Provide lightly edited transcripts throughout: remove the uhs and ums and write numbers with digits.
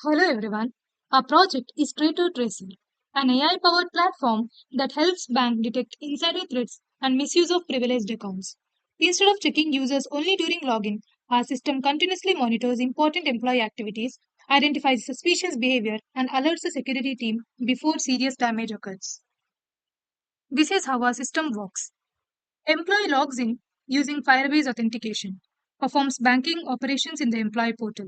Hello everyone. Our project is Traitor Tracer, an AI-powered platform that helps banks detect insider threats and misuse of privileged accounts. Instead of checking users only during login, our system continuously monitors important employee activities, identifies suspicious behavior, and alerts the security team before serious damage occurs. This is how our system works. Employee logs in using Firebase authentication, performs banking operations in the employee portal.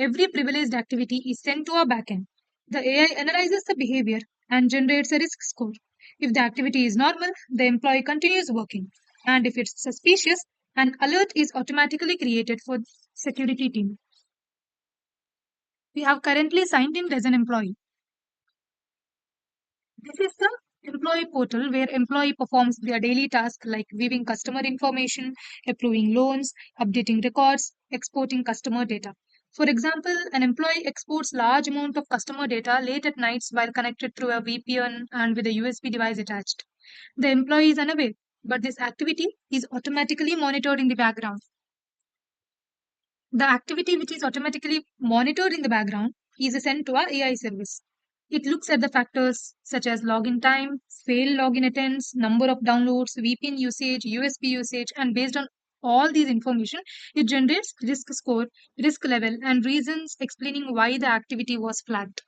Every privileged activity is sent to our backend. The AI analyzes the behavior and generates a risk score. If the activity is normal, the employee continues working. And if it's suspicious, an alert is automatically created for security team. We have currently signed in as an employee. This is the employee portal where employee performs their daily tasks like viewing customer information, approving loans, updating records, exporting customer data. For example, an employee exports large amount of customer data late at nights while connected through a VPN and with a USB device attached. The employee is unaware, but this activity is automatically monitored in the background. The activity which is automatically monitored in the background is sent to our AI service. It looks at the factors such as login time, failed login attempts, number of downloads, VPN usage, USB usage, and based on all these information, it generates risk score, risk level, and reasons explaining why the activity was flagged.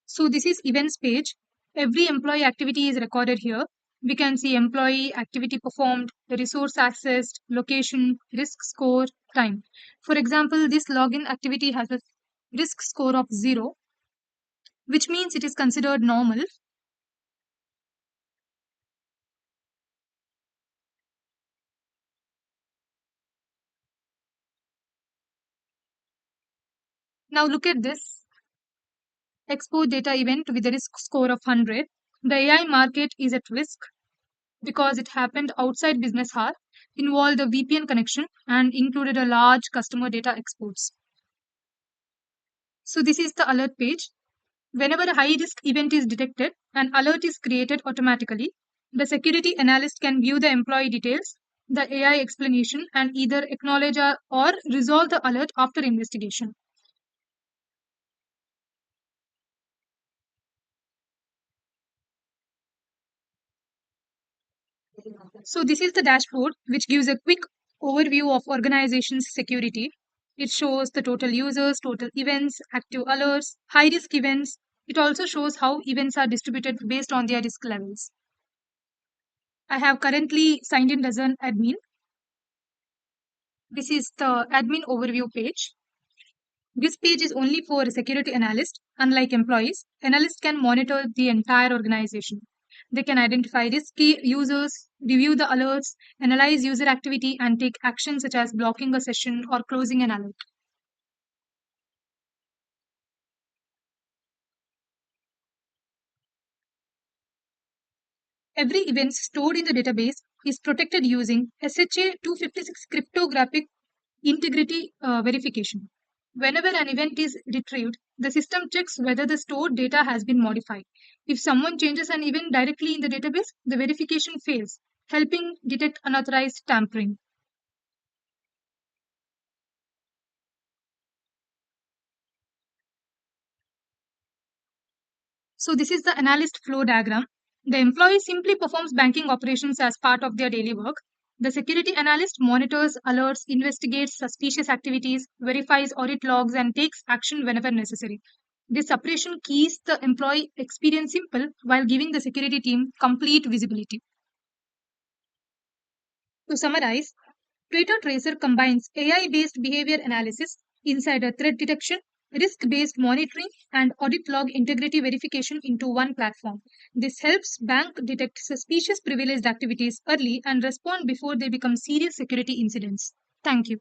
So this is events page. Every employee activity is recorded here. We can see employee activity performed, resource accessed, location, risk score, time. For example, this login activity has a risk score of 0, which means it is considered normal. Now look at this export data event with a risk score of 100. The AI market is at risk because it happened outside business hour, involved a VPN connection, and included a large customer data exports. So this is the alert page. Whenever a high risk event is detected, an alert is created automatically. The security analyst can view the employee details, the AI explanation, and either acknowledge or resolve the alert after investigation. So this is the dashboard, which gives a quick overview of organization's security. It shows the total users, total events, active alerts, high risk events. It also shows how events are distributed based on their risk levels. I have currently signed in as an admin. This is the admin overview page. This page is only for a security analyst. Unlike employees, analysts can monitor the entire organization. They can identify risky users, review the alerts, analyze user activity, and take actions such as blocking a session or closing an alert. Every event stored in the database is protected using SHA-256 cryptographic integrity verification. Whenever an event is retrieved, the system checks whether the stored data has been modified. If someone changes an event directly in the database, the verification fails, helping detect unauthorized tampering. So this is the analyst flow diagram. The employee simply performs banking operations as part of their daily work. The security analyst monitors, alerts, investigates suspicious activities, verifies audit logs, and takes action whenever necessary. This separation keeps the employee experience simple while giving the security team complete visibility. To summarize, Traitor Tracer combines AI-based behavior analysis, insider threat detection, risk-based monitoring, and audit log integrity verification into one platform. This helps bank detect suspicious privileged activities early and respond before they become serious security incidents. Thank you.